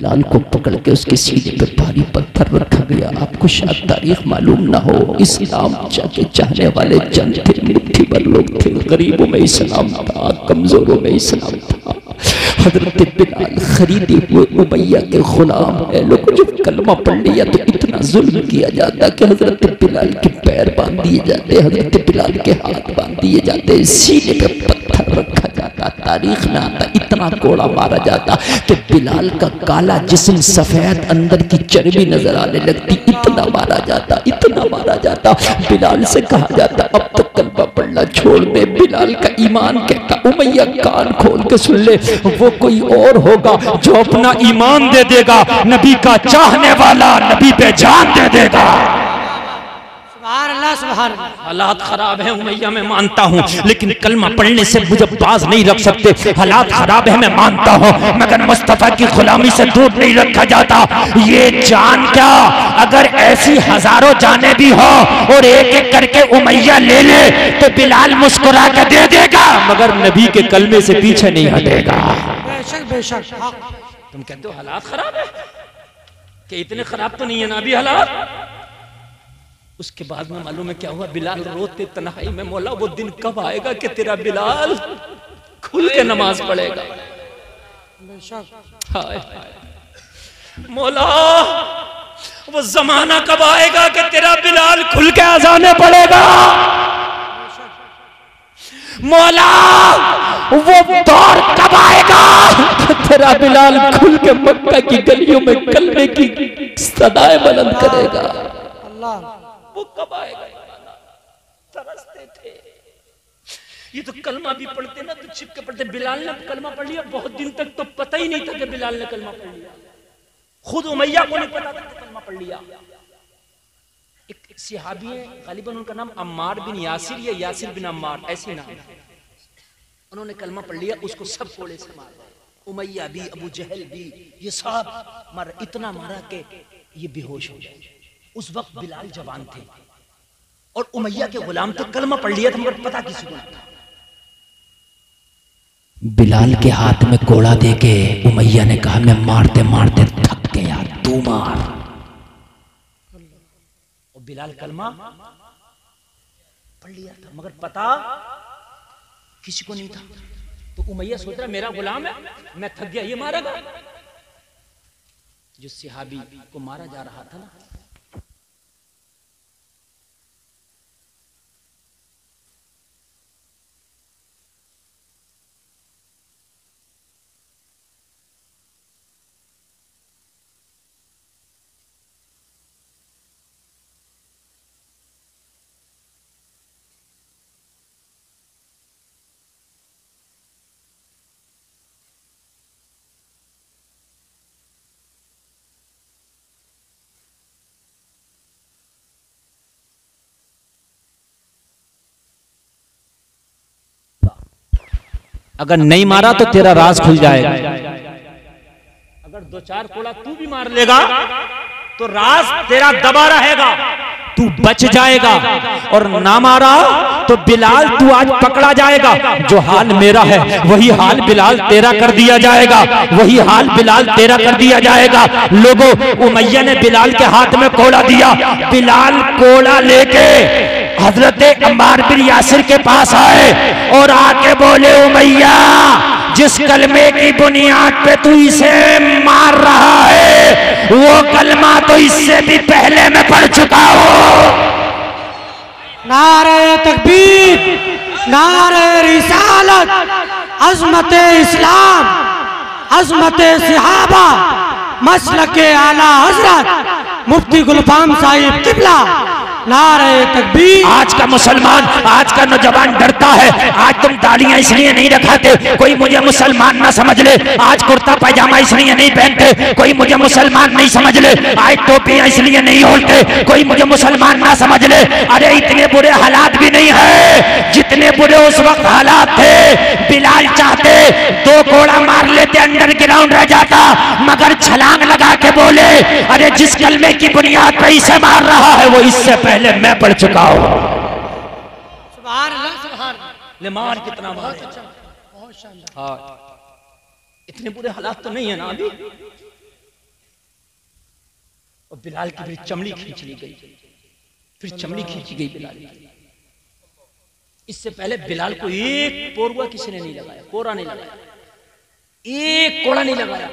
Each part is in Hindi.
बिलाल को पकड़ के उसके सीने पे भारी पत्थर रखा गया। आपको शायद तारीख मालूम ना हो, इस्लाम के चाहने वाले चंद थे, मुट्ठी भर लोग थे। गरीबों में इस्लाम था, कमजोरों में इस्लाम था। हजरत बिलाल खरीदे हुए उमैया के गुलाम है। लोग जब कलमा पढ़ लिया तो इतना जुल्म किया जाता कि हजरत बिलाल के पैर बांध दिए जाते, हजरत बिलाल के हाथ बांध दिए जाते, सीने पे पत्थर रखा जाता। तारीख में आता इतना कोड़ा मारा जाता कि बिलाल का काला जिस्म सफेद, अंदर की चर्बी नजर आने लगती। इतना मारा जाता, इतना मारा जाता। बिलाल से कहा जाता अब तक कलमा पढ़ना छोड़ दे। बिलाल का ईमान कहता उमैया कान खोल के सुन ले, वो कोई और होगा जो अपना ईमान दे देगा, नबी का चाहने वाला नबी पे जान दे देगा। हालात खराब है उमैया, मैं मानता हूँ, लेकिन कलमा पढ़ने से मुझे बाज नहीं रख सकते। हालात खराब है मैं मानता हूँ, मगर मुस्तफा की गुलामी से दूर नहीं रखा जाता। ये जान क्या, अगर ऐसी हजारों जाने भी हो और एक एक करके उमैया ले ले तो बिलाल मुस्कुरा के दे देगा, मगर नबी के कलमे से पीछे नहीं हटेगा। बेशक बेशक। तुम कहते हो हालात खराब है, कि इतने खराब तो नहीं है ना अभी हालात। उसके बाद में मालूम है क्या हुआ, बिलाल रोते तन्हाई में, मौला वो दिन कब आएगा कि तेरा बिलाल खुल के नमाज पढ़ेगा। हाय मौला वो जमाना कब आएगा कि तेरा बिलाल खुल के अज़ाने पढ़ेगा। मौला वो दौर कब आएगा कि तेरा बिलाल खुल के मक्का की गलियों में कलमे की सदाएं बुलंद करेगा। अल्लाह वो कब आएगा। तरसते थे। ये तो कलमा भी पढ़ते ना तो छिपके पढ़ते। बिलाल ने कलमा पढ़ लिया, बहुत दिन तक तो पता ही नहीं था कि बिलाल ने कलमा पढ़ लिया। खुद उमैया को नहीं पता था कि कलमा पढ़ लिया। एक सहाबी है, गालिबन उनका नाम अम्मार बिन यासिर या यासिर बिन अम्मार, ऐसी नाम है। उन्होंने कलमा पढ़ लिया, उसको सब कोड़े से मारा। उमैया भी, अबू जहल भी, ये सब मारा। इतना मारा कि ये बेहोश हो गए। उस वक्त बिलाल जवान थे और उमैया के गुलाम थे। कलमा पढ़ लिया था मगर पता किसी को नहीं था। बिलाल के हाथ में कोड़ा देके उमैया ने कहा मैं मारते मारते थक गया, तू मार। और बिलाल कलमा पढ़ लिया था मगर पता किसी को नहीं था। तो उमैया सोच रहा मेरा गुलाम है, मैं थक गया, ये मारेगा। जो सहाबी को मारा जा रहा था ना, अगर नहीं मारा तो तेरा राज खुल जाएगा। अगर दो चार कोड़ा तू भी मार लेगा तो राज तेरा दबा रहेगा, तू बच जाएगा। और ना मारा तो बिलाल तू आज पकड़ा जाएगा। जो हाल मेरा है वही हाल बिलाल तेरा कर दिया जाएगा, वही हाल बिलाल तेरा कर दिया जाएगा। लोगों, उमैया ने बिलाल के हाथ में कोड़ा दिया। बिलाल कोड़ा लेके हजरत अम्मार बिन यासिर के पास आए और आके बोले उमैया जिस कलमे की बुनियाद पे तू इसे मार रहा है वो कलमा तो इससे भी पहले मैं पढ़ चुका हूं। नारे तकबीर, नारे रिसालत, अज़मत इस्लाम, अज़मत सहाबा, मसलके आला हजरत मुफ्ती गुलफाम साहिब किबला। नारे तकबीर। आज का मुसलमान, आज का नौजवान डरता है। आज तुम दाढ़ियां इसलिए नहीं रखाते कोई मुझे मुसलमान ना समझ ले। आज कुर्ता पैजामा इसलिए नहीं पहनते कोई मुझे मुसलमान नहीं समझ ले। आज टोपियां इसलिए नहीं ओढ़ते कोई मुझे मुसलमान ना समझ ले। अरे इतने बुरे हालात भी नहीं है जितने बुरे उस वक्त हालात थे। बिलाल चाहते दो कोड़ा मार लेते, अंडरग्राउंड रह जाता, मगर छलांग लगा के बोले अरे जिस कलमे की बुनियाद पर इसे मार रहा है वो इससे पहले मैं पढ़ चुका हूं। सुभान अल्लाह, सुभान अल्लाह। ले मार कितना मार। बहुत शानदार। हाँ, इतने बुरे हालात तो नहीं है ना अभी। और बिलाल की फिर चमड़ी खींच ली गई, फिर चमड़ी खींची गई बिलाल की। इससे पहले बिलाल को एक पोरवा किसी ने नहीं लगाया, कोरा नहीं लगाया, एक कोड़ा नहीं लगाया,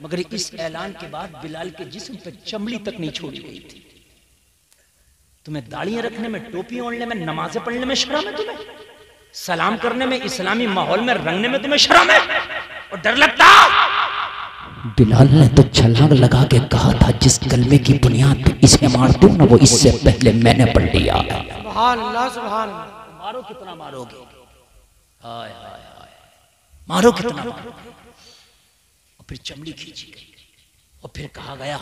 मगर इस ऐलान के बाद बिलाल के जिस्म पे चमड़ी तक नहीं छोड़ी गई थी। तुम्हें दाढ़ियां रखने में, टोपी ओढ़ने में, नमाजें पढ़ने में शर्म है तुम्हें? सलाम करने में, इस्लामी माहौल में रंगने में तुम्हें शर्म है और डर लगता? बिलाल ने तो छलांग लगा के कहा था, जिस कलमे की बुनियाद पे इसे मार दूं ना, वो इससे पहले मैंने पढ़ लिया। सुभान अल्लाह, सुभान अल्लाह। मारो कितना मारोगे, हाय हाय हाय, मारो कितना मारोगे। और फिर चमड़ी खींची गई और फिर कहा गया,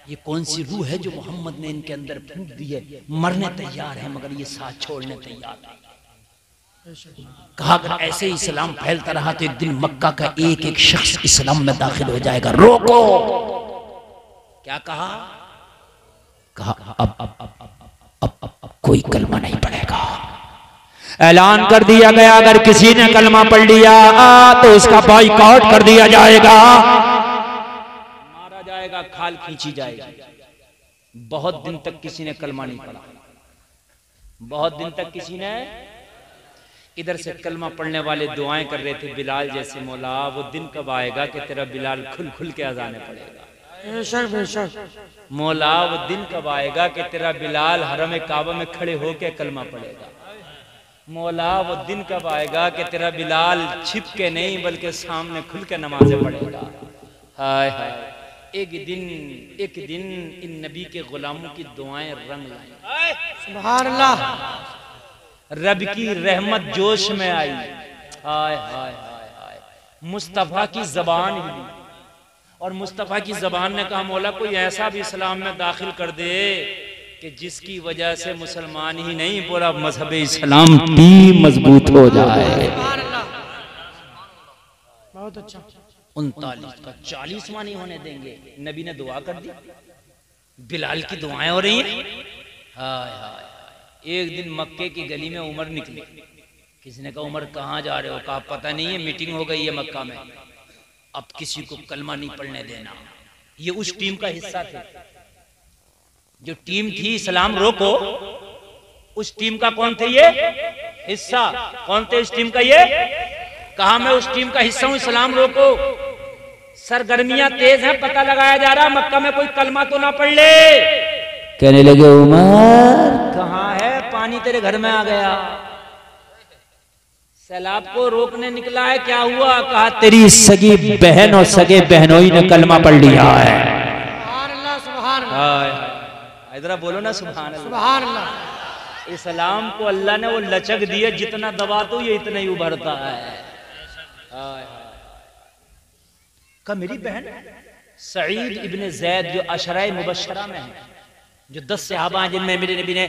ये कौन सी रूह है जो मोहम्मद ने इनके अंदर फूंक दी है, मरने तैयार है मगर ये साथ छोड़ने तैयार नहीं। कहा अगर ऐसे ही इस्लाम फैलता रहा तो एक दिन मक्का का एक एक शख्स इस्लाम में दाखिल हो जाएगा, रोको। क्या कहा? कहा अब कोई कलमा नहीं पड़ेगा। ऐलान कर दिया गया, अगर किसी ने कलमा पढ़ लिया तो उसका बॉयकॉट कर दिया जाएगा, मारा जाएगा, खाल खींची जाएगी। बहुत दिन तक किसी ने कलमा नहीं पढ़ा, बहुत दिन तक किसी ने। इधर से कलमा पढ़ने वाले दुआएं कर रहे थे बिलाल जैसे, मौला वो दिन कब आएगा कि तेरा बिलाल खुल खुल के अजाने पड़ेगा। बेशक बेशक। मौला वो दिन कब आएगा कि तेरा बिलाल हरम काबा में खड़े होके कलमा पढ़ेगा। मौला वो दिन कब आएगा कि तेरा बिलाल छिप के नहीं बल्कि सामने खुल के नमाजें पढ़ेगा। हाय हाय, एक दिन इन नबी के गुलामों की दुआएं रंग लाई। सुभान अल्लाह। रब की रहमत जोश में आई। हाय हाय हाय हाय, मुस्तफा की जबान हिली और मुस्तफा की जबान ने कहा, मौला कोई ऐसा भी इस्लाम में दाखिल कर दे कि जिसकी वजह से मुसलमान ही नहीं पूरा मजहब इस्लाम भी मजबूत हो जाए। बहुत अच्छा। 39 का 40वां नहीं होने देंगे। नबी ने दुआ कर दी, बिलाल की दुआएं हो रही हैं। हाय हाय, एक दिन मक्के की गली में उमर निकली। किसी ने कहा उमर कहाँ जा रहे हो? कहा पता नहीं है, मीटिंग हो गई है मक्का में, अब किसी को कलमा नहीं पढ़ने देना। ये उस टीम का हिस्सा थे, जो टीम थी इस्लाम रोको, उस टीम का कौन थे ये हिस्सा? कौन थे इस टीम का ये? कहा मैं उस टीम का हिस्सा हूं, इस्लाम रोको। सरगर्मियां तेज हैं, पता लगाया जा रहा मक्का में कोई कलमा तो ना पढ़ ले। कहने लगे उमर कहाँ है, पानी तेरे घर में आ गया, सैलाब को रोकने निकला है, क्या हुआ? कहा तेरी सगी बहन और सगे बहनोई ने कलमा पढ़ लिया है। सुभान अल्लाह, सुभान अल्लाह। इधर बोलो ना सुभान अल्लाह। सुभान अल्लाह। इस्लाम को अल्लाह ने वो लचक दी है, जितना दबा तो ये इतना ही उभरता है। का मेरी बहन सईद इब्ने ज़ैद जो अशराए मुबशरा में है, जो 10 सहाबा हैं जिनमें मेरे नबी ने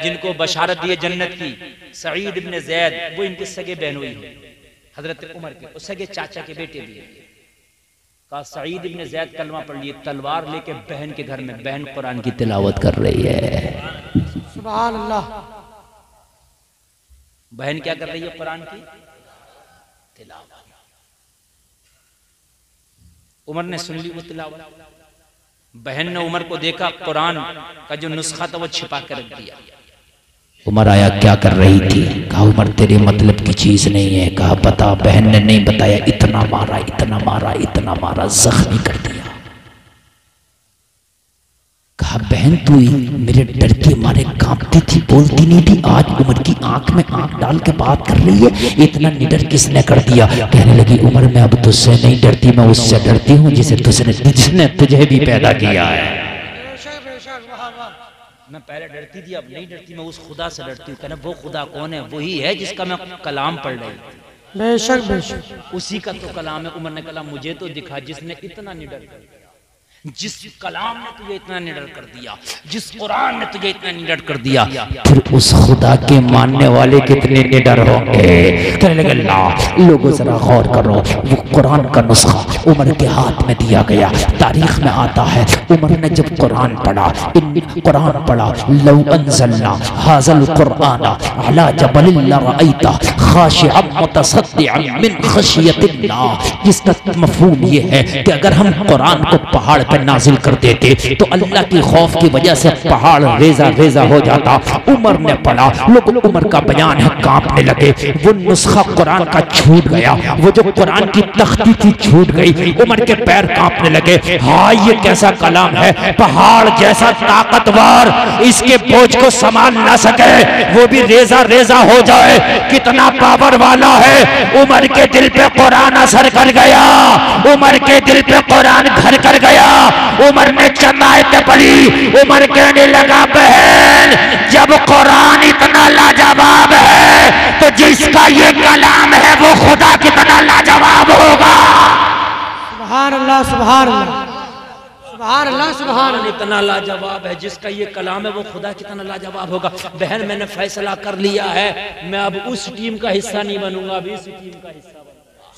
जिनको बशारत दी है जन्नत की, सईद इब्ने ज़ैद वो इनके सगे बहनोई है, हजरत उमर के और सगे चाचा के बेटे भी है। कहा सईद इब्ने ज़ैद कलमा पढ़ लिए, तलवार लेके बहन के घर में, बहन कुरान की तिलावत कर रही है। सुभान अल्लाह। बहन क्या कर रही है? कुरान की तिलावत। उमर ने सुन ली वो तिलावत, बहन ने उमर को देखा, कुरान का जो नुस्खा था वो छिपा कर रख दिया। उमर आया, क्या कर रही थी? कहा उमर तेरे मतलब की चीज नहीं है। कहा बता। बहन ने नहीं बताया, इतना मारा, इतना मारा, इतना मारा, जख्मी कर दिया। कहा बहन तू मेरे डर के मारे कांपती थी, बोलती नहीं थी, आज उमर की आंख में आंख डाल के बात कर रही है, इतना निडर किसने कर दिया? कहने लगी उमर मैं अब तुझसे नहीं डरती, मैं उससे डरती हूँ जिसने तुझे भी पैदा किया है। मैं पहले डरती थी, अब नहीं डरती, मैं उस खुदा से डरती हूँ। कहना वो खुदा कौन है? वही है जिसका मैं कलाम पढ़ रही थी। बेशक बेशक, उसी का तो कलाम है। उमर ने कहा मुझे तो दिखा जिसने इतना निडर कर दिया, जिस कलाम ने तुझे इतना निडर कर दिया, जिस कुरान ने तुझे इतना निडर कर दिया, फिर उस खुदा के मानने वाले कितने निडर होंगे। कहने लगे अल्लाह, लोगों जरा गौर करो, वो कुरान का नुस्खा उमर के हाथ में दिया गया। तारीख में आता है उमर ने जब कुरान पढ़ा, लौ अंज़लना हाज़ल कुरआन अला जबलिन लरअयता खाशिअन मुतसद्दिअन मिन खशियतिल्लाह। जिसका मफहूम ये है कि अगर हम कुरान को पहाड़ पे नाजिल कर देते तो अल्लाह की खौफ की वजह से पहाड़ रेजा रेजा हो जाता। उमर ने पढ़ा, लोग उमर का बयान है, कांपने लगे। वो नुस्खा कुरान का छूट गया, वो जो कुरान की तख्ती थी छूट गई। उमर के पैर कांपने लगे। हाँ, ये कैसा कलाम है, पहाड़ जैसा ताकतवर इसके बोझ को संभाल ना सके, वो भी रेजा रेजा हो जाए, कितना पावर वाला है। उमर के दिल पे कुरान असर कर गया, उमर के दिल पे कुरान घर कर गया। उमर ने चंद आयतें पढ़ी। उमर कहने लगा, बहन जब कुरान इतना लाजवाब है तो जिसका ये कलाम है वो खुदा कितना लाजवाब होगा। सुभान अल्लाह, सुभान अल्लाह, सुभान अल्लाह, सुभान अल्लाह। इतना लाजवाब है, जिसका ये कलाम है वो खुदा कितना लाजवाब होगा। बहन मैंने फैसला कर लिया है, मैं अब उस टीम का हिस्सा नहीं बनूंगा, अभी इस टीम का हिस्सा।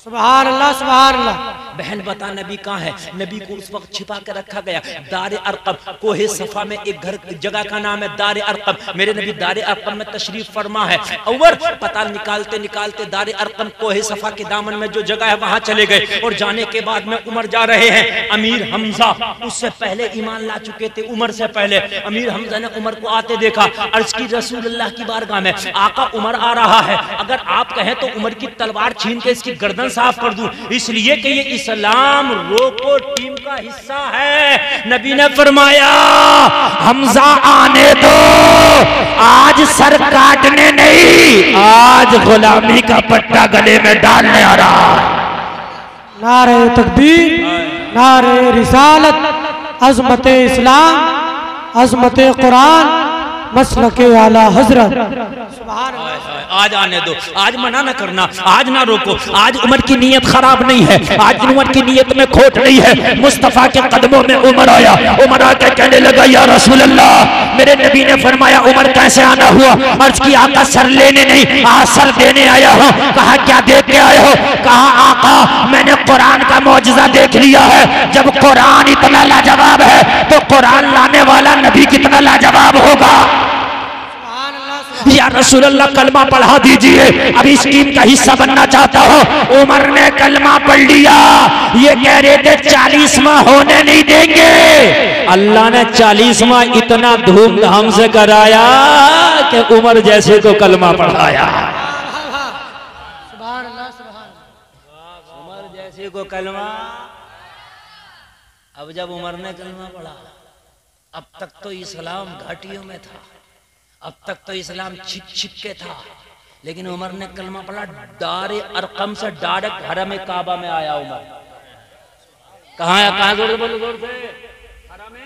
सुभान अल्लाह, सुभान अल्लाह। बहन बता नबी कहाँ है? नबी को उस वक्त छिपा के रखा गया दारे अरकम, कोहे सफा में एक घर जगह का नाम है दारे अरकम। मेरे नबी दारे अरकम में तशरीफ फरमा है। और पता निकालते निकालते दारे अरकम कोहे सफा के दामन में जो जगह है वहां चले गए। और जाने के बाद में उमर जा रहे हैं। अमीर हमजा उससे पहले ईमान ला चुके थे, उमर से पहले। अमीर हमजा ने उमर को आते देखा, अर्ज की रसूलुल्लाह की बारगाह में, आका उमर आ रहा है, अगर आप कहें तो उमर की तलवार छीन के इसकी गर्दन साफ कर दूं, इसलिए कि ये इस्लाम रोको टीम का हिस्सा है। नबी ने फरमाया, हमजा आने दो, आज सर काटने नहीं, आज गुलामी का पट्टा गले में डालने आ रहा। नारे तकबीर, नारे रिसालत, अजमत इस्लाम, अजमत कुरान, मसलके आला हजरत। सुभान अल्लाह। आज आने दो, आज मना न करना, आज ना रोको। आज उमर की नीयत खराब नहीं है, आज उमर की नीयत में खोट नहीं है। मुस्तफा के कदमों में उमर आया। उमर आके कहने लगा, या रसूल अल्लाह, मेरे नबी ने फरमाया उमर कैसे आना हुआ? अर्ज की, आका सर लेने नहीं, आज सर देने आया हूँ। कहा क्या देख के आए हो? कहा आका मैंने कुरान का मौजज़ा देख लिया है। जब कुरान इतना लाजवाब है तो कुरान लाने वाला नबी कितना लाजवाब होगा। या रसूल अल्लाह कलमा पढ़ा दीजिए, अभी इस टीम का हिस्सा बनना चाहता हूँ। उमर ने कलमा पढ़ लिया। ये कह रहे थे 40वां होने नहीं देंगे। अल्लाह ने 40वां इतना धूमधाम से कराया कि उमर जैसे को कलमा पढ़ाया। सुभान अल्लाह, सुभान अल्लाह। उमर जैसे को कलमा। अब जब उमर ने कलमा पढ़ा, अब तक तो इस्लाम घाटियों में था, अब तक तो इस्लाम छिप छिप के था, लेकिन उमर ने कलमा पढ़ा। दारे अरकम से डायरेक्ट हरम काबा में आया उमर। कहाँ जोर से बोलो, जोर से। हरम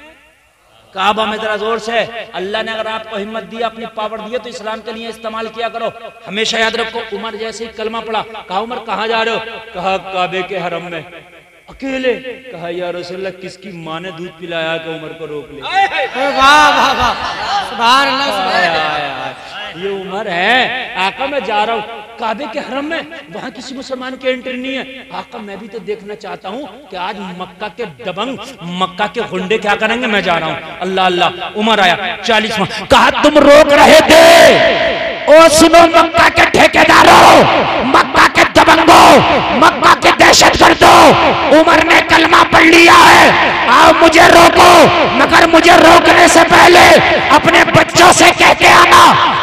काबा में जरा जोर से। अल्लाह ने अगर आपको हिम्मत दी, अपनी पावर दी है तो इस्लाम के लिए इस्तेमाल किया करो। हमेशा याद रखो, उमर जैसे ही कलमा पढ़ा, कहा उमर कहाँ जा रहे हो? कहा काबे के हरम में। अकेले? कहा या रसूलल्लाह, किसकी माँ ने दूध पिलाया कि उमर को रोक ले? वाह वाह वाह, सुभान अल्लाह, सुभान अल्लाह। ये उमर है। आका मैं जा रहा हूँ काबे के हरम में, वहां किसी मुसलमान की एंट्री नहीं है। आका मैं भी तो देखना चाहता हूँ कि आज मक्का के दबंग, मक्का के गुंडे क्या करेंगे, मैं जा रहा हूँ। अल्लाह अल्लाह। उमर आया 40वां। कहा तुम रोक रहे थे, ओ सुनो मक्का के ठेकेदारों, मक्का के दबंगों, मक्का के दहशतगर्दों, उमर ने कलमा पढ़ लिया है, आओ मुझे रोको, मगर मुझे रोकने से पहले अपने बच्चों से कह के आना,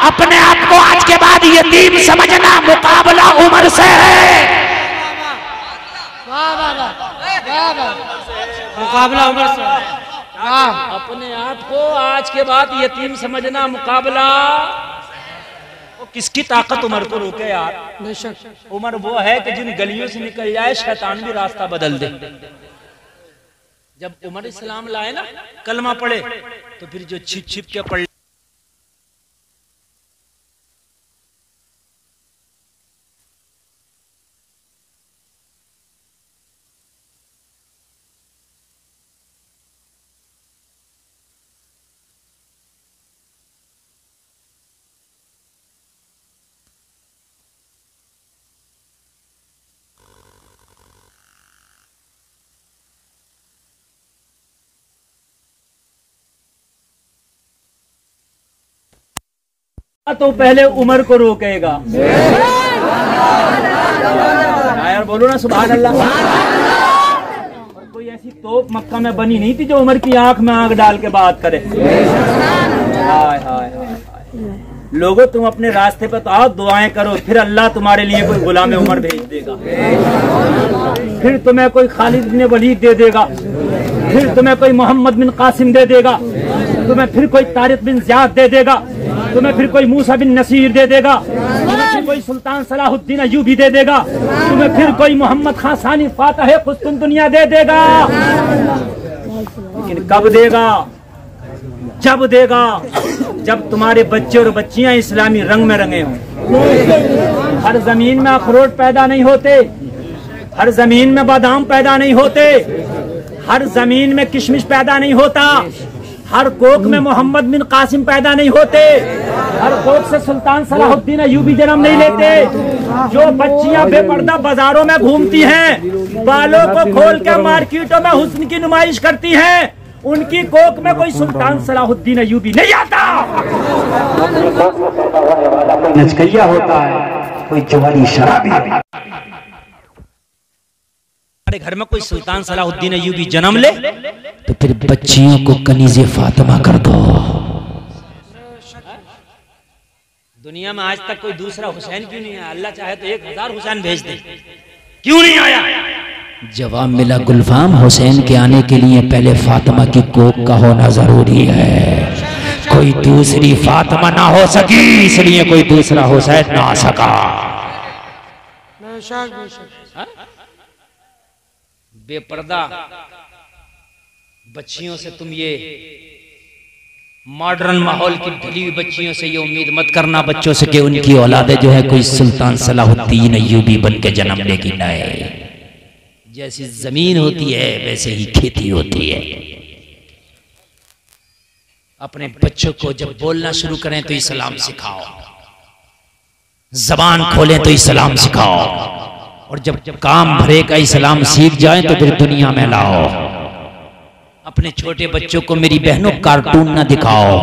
अपने आप को आज के बाद यतीम समझना, मुकाबला उमर से है। वाह वाह वाह वाह, मुकाबला उमर से। अपने आप को आज के बाद यतीम समझना, मुकाबला। किसकी ताकत उमर को रोके यार? बेशक उमर वो है कि जिन गलियों से निकल जाए शैतान भी रास्ता बदल दे। जब उमर इस्लाम लाए ना, कलमा पढ़े, तो फिर जो छिप छिप के पढ़ तो पहले उमर को रोकेगा। यार बोलो ना सुभान अल्लाह। और कोई ऐसी तोप मक्का में बनी नहीं थी जो उमर की आंख में आंख डाल के बात करे। हाय हाय लोगों, तुम अपने रास्ते पे तो आओ, दुआएं करो, फिर अल्लाह तुम्हारे लिए कोई गुलाम उमर भेज देगा, फिर तुम्हें कोई खालिद बिन वलीद दे देगा, फिर तुम्हें कोई मोहम्मद बिन कासिम दे देगा, तुम्हें फिर कोई तारिक बिन ज़ियाद दे देगा, तुम्हें फिर कोई मूसा बिन नसीर दे देगा, तुम्हें फिर कोई सुल्तान सलाहुद्दीन अय्यूबी दे देगा, तुम्हें फिर कोई मोहम्मद खान सानी फातह कुस्तुन दुनिया दे देगा। लेकिन कब देगा? जब देगा जब तुम्हारे बच्चे और बच्चियां इस्लामी रंग में रंगे हों। हर जमीन में अखरोट पैदा नहीं होते, हर जमीन में बादाम पैदा नहीं होते, हर जमीन में किशमिश पैदा नहीं होता, हर कोक में मोहम्मद बिन कासिम पैदा नहीं होते, हर कोक से सुल्तान सलाहुद्दीन अय्यूबी जन्म नहीं लेते। जो बच्चियां बेपर्दा बाजारों में घूमती हैं, बालों को खोल कर मार्केटों में हुस्न की नुमाइश करती हैं, उनकी कोक में कोई सुल्तान सलाहुद्दीन अय्यूबी नहीं आता। नचकैया होता है, कोई जुआरी शराबी। हमारे घर में कोई सुल्तान सलाहुद्दीन अय्यूबी जन्म ले तो फिर बच्चियों को कनीज़े फातिमा कर दो। दुनिया में आज तक कोई दूसरा हुसैन क्यों नहीं आया? अल्लाह चाहे तो 1000 हुसैन भेज दे, क्यों नहीं आया? जवाब मिला, गुलफाम हुसैन के आने के लिए पहले फातिमा की कोख का होना जरूरी है। कोई दूसरी फातिमा ना हो सकी, इसलिए कोई दूसरा हुसैन ना आ सका। बेपर्दा बच्चियों से तुम ये मॉडर्न माहौल की ढली हुई बच्चियों से ये उम्मीद मत करना बच्चों से कि उनकी औलादे जो है कोई सुल्तान सलाहुद्दीन अय्यूबी बन के जन्म लेगी। नहीं, जैसी जमीन होती है वैसे ही खेती होती है। अपने बच्चों को जब बोलना शुरू करें तो इस्लाम सिखाओ, जबान खोलें तो इस्लाम सिखाओ, और जब काम भरे का इस्लाम सीख जाए तो फिर दुनिया में लाओ। अपने छोटे बच्चों को मेरी बहनों कार्टून ना दिखाओ,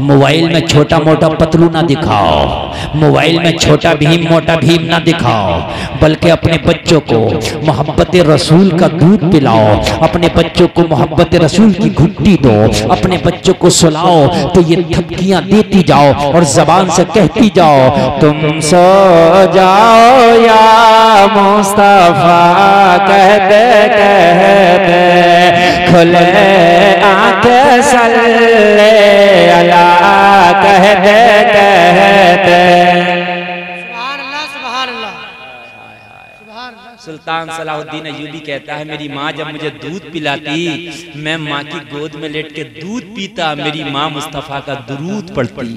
मोबाइल में छोटा मोटा पतलू ना दिखाओ, मोबाइल में छोटा भीम मोटा भीम ना दिखाओ, बल्कि अपने बच्चों को मोहब्बत रसूल का दूध पिलाओ, अपने बच्चों को मोहब्बत रसूल की घुट्टी दो, अपने बच्चों को सुलाओ तो ये थपकियां देती जाओ और जबान से कहती जाओ, तुम सो जाओ या मुस्तफा कहते कहते खुले आंखें सल्ले अला कहते कहते। सुल्तान सलाहुद्दीन अय्यूबी कहता है, मेरी माँ जब मुझे दूध पिलाती, मैं माँ की गोद में लेट के दूध पीता, मेरी माँ मुस्तफ़ा का दुरूद पढ़ती।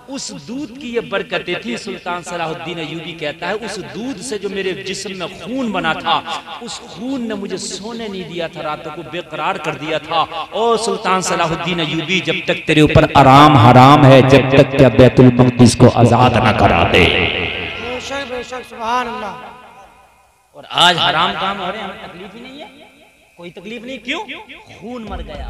उस दूध की ये बरकतें थी। सुल्तान सलाहुद्दीन अय्यूबी कहता है, उस दूध से जो मेरे जिस्म में खून बना था, उस खून ने मुझे सोने नहीं दिया था, रातों को बेकरार कर दिया था। और सुल्तान सलाहुद्दीन अय्यूबी, जब तक तेरे ऊपर आराम हराम है, जब तक क्या बैतुल मक़दिस को आजाद न करा दे। बेशक सुभान अल्लाह। और आज हराम काम हो रहे हैं, हमें तकलीफ ही नहीं है, कोई तकलीफ नहीं। क्यों? खून मर गया।